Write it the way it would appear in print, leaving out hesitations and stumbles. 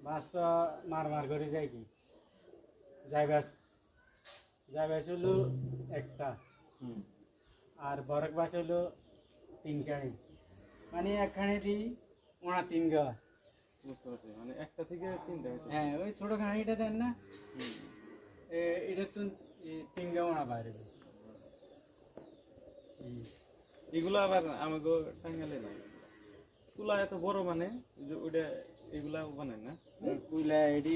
বাসটা মার করে যায় কি যাইবাস হলো একটা আর বরক বাস হলো 3 খানি মানে একখানে দিই ওনা 3 গা বুঝতে পারছি মানে একটা থেকে তিনটা হয়েছে। হ্যাঁ ওই ছোট খানিটা দেন না এটা তো 3 গা ওনা বাইরে এগুলো আবার আমাকে টাঙ্গালে নাই তুলা এত বড় মানে যে ওইটা এগুলা বানায় না কুইলা এডি